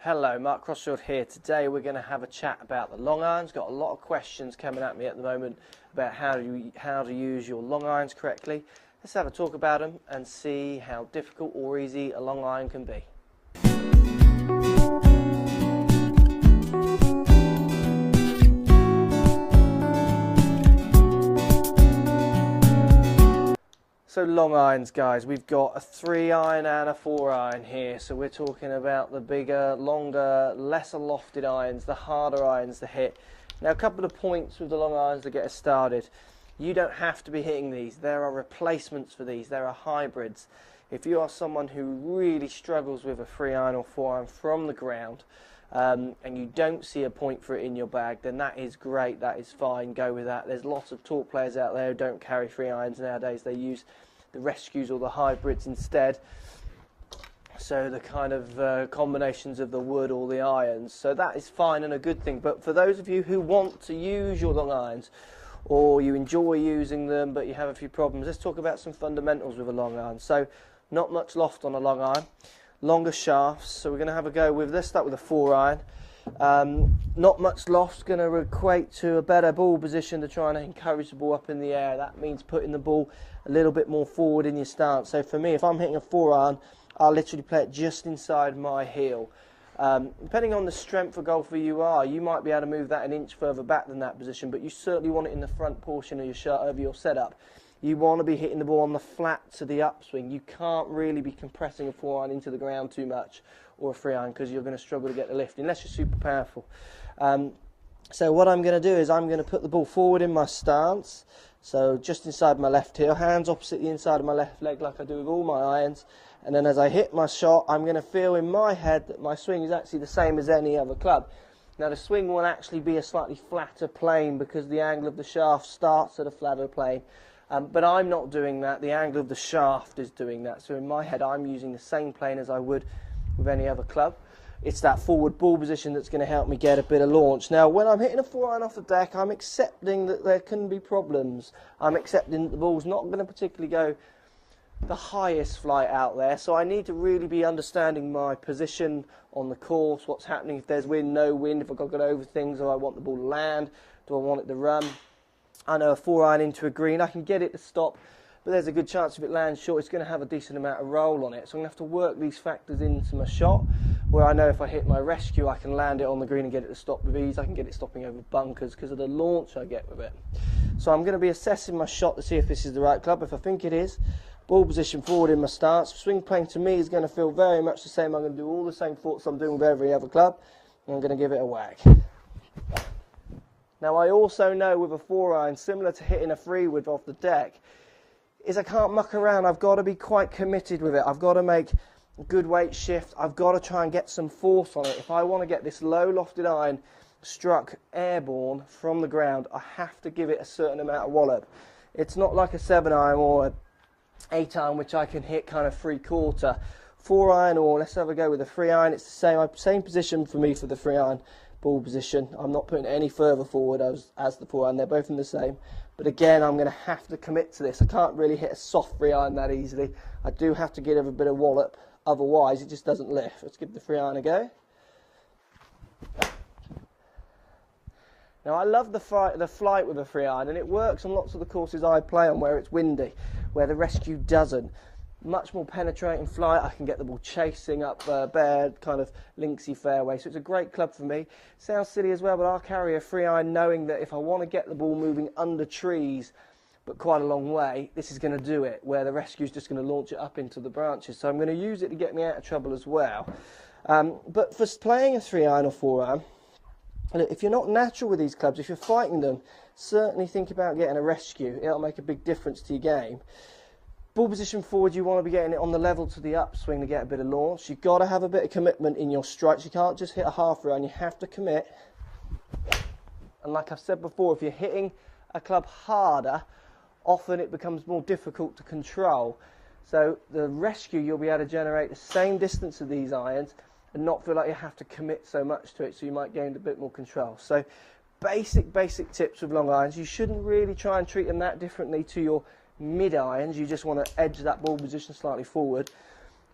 Hello, Mark Crossfield here. Today we're going to have a chat about the long irons. Got a lot of questions coming at me at the moment about how to use your long irons correctly. Let's have a talk about them and see how difficult or easy a long iron can be. So long irons, guys, we've got a 3 iron and a 4 iron here. So we're talking about the bigger, longer, lesser lofted irons, the harder irons to hit. Now a couple of points with the long irons to get us started. You don't have to be hitting these. There are replacements for these. There are hybrids. If you are someone who really struggles with a 3 iron or 4 iron from the ground, and you don't see a point for it in your bag, then that is great, that is fine, go with that. There's lots of tour players out there who don't carry 3 irons nowadays. They use the rescues or the hybrids instead, so the kind of combinations of the wood or the irons, so that is fine and a good thing. But for those of you who want to use your long irons, or you enjoy using them but you have a few problems, let's talk about some fundamentals with a long iron. So not much loft on a long iron, longer shafts, so we're going to have a go with, let's start with a 4 iron. Not much loft's going to equate to a better ball position to try and encourage the ball up in the air. That means putting the ball a little bit more forward in your stance. So for me, if I'm hitting a 4 iron, I'll literally play it just inside my heel. Depending on the strength of golfer you are, you might be able to move that an inch further back than that position, but you certainly want it in the front portion of your setup. You want to be hitting the ball on the flat to the upswing. You can't really be compressing a 4 iron into the ground too much, or a 3 iron, because you're going to struggle to get the lift unless you're super powerful. So what I'm going to do is I'm going to put the ball forward in my stance, so just inside my left heel, hands opposite the inside of my left leg like I do with all my irons, and then as I hit my shot, I'm going to feel in my head that my swing is actually the same as any other club. Now the swing will actually be a slightly flatter plane because the angle of the shaft starts at a flatter plane. But I'm not doing that, the angle of the shaft is doing that. So in my head I'm using the same plane as I would with any other club. It's that forward ball position that's going to help me get a bit of launch. Now when I'm hitting a 4 iron off the deck, I'm accepting that there can be problems. I'm accepting that the ball's not going to particularly go the highest flight out there, so I need to really be understanding my position on the course, what's happening, if there's wind, no wind, if I've got to go over things, do I want the ball to land, do I want it to run. I know a 4 iron into a green, I can get it to stop, but there's a good chance if it lands short, it's going to have a decent amount of roll on it. So I'm going to have to work these factors into my shot, where I know if I hit my rescue, I can land it on the green and get it to stop with ease. I can get it stopping over bunkers because of the launch I get with it. So I'm going to be assessing my shot to see if this is the right club. If I think it is, ball position forward in my stance. Swing plane to me is going to feel very much the same. I'm going to do all the same thoughts I'm doing with every other club, and I'm going to give it a whack. Now I also know with a 4 iron, similar to hitting a 3 wood off the deck, is I can't muck around. I've got to be quite committed with it. I've got to make a good weight shift. I've got to try and get some force on it. If I want to get this low lofted iron struck airborne from the ground, I have to give it a certain amount of wallop. It's not like a 7 iron or a 8 iron which I can hit kind of 3/4. 4 iron, or let's have a go with a 3 iron, it's the same position for me for the 3 iron ball position. I'm not putting it any further forward as the 4 iron. They're both in the same, but again I'm going to have to commit to this. I can't really hit a soft 3 iron that easily. I do have to give a bit of wallop, otherwise it just doesn't lift. Let's give the 3 iron a go. Now I love the flight with a 3 iron, and it works on lots of the courses I play on where it's windy, where the rescue doesn't. Much more penetrating flight, I can get the ball chasing up bare kind of linksy fairway, so it's a great club for me. Sounds silly as well, but I'll carry a 3 iron knowing that if I want to get the ball moving under trees but quite a long way, this is going to do it, where the rescue's just going to launch it up into the branches. So I'm going to use it to get me out of trouble as well. But for playing a 3 iron or 4 iron, if you're not natural with these clubs, if you're fighting them, certainly think about getting a rescue. It'll make a big difference to your game. Ball position forward, you want to be getting it on the level to the upswing to get a bit of launch. You've got to have a bit of commitment in your strikes. You can't just hit a half round, you have to commit. And like I've said before, if you're hitting a club harder, often it becomes more difficult to control. So the rescue, you'll be able to generate the same distance of these irons and not feel like you have to commit so much to it, so you might gain a bit more control. So basic tips with long irons. You shouldn't really try and treat them that differently to your mid irons. You just want to edge that ball position slightly forward.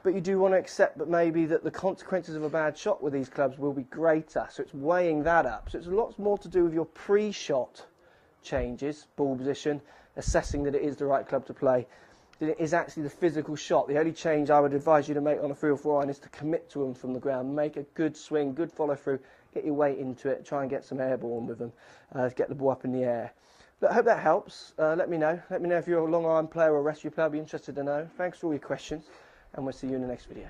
but you do want to accept that maybe that the consequences of a bad shot with these clubs will be greater. So it's weighing that up. So it's lots more to do with your pre-shot changes, ball position, assessing that it is the right club to play, than it is actually the physical shot. The only change I would advise you to make on a 3 or 4 iron is to commit to them from the ground. Make a good swing, good follow through, get your weight into it, try and get some airborne with them, get the ball up in the air. Look, I hope that helps. Let me know. Let me know if you're a long iron player or a rescue player. I'd be interested to know. Thanks for all your questions, and we'll see you in the next video.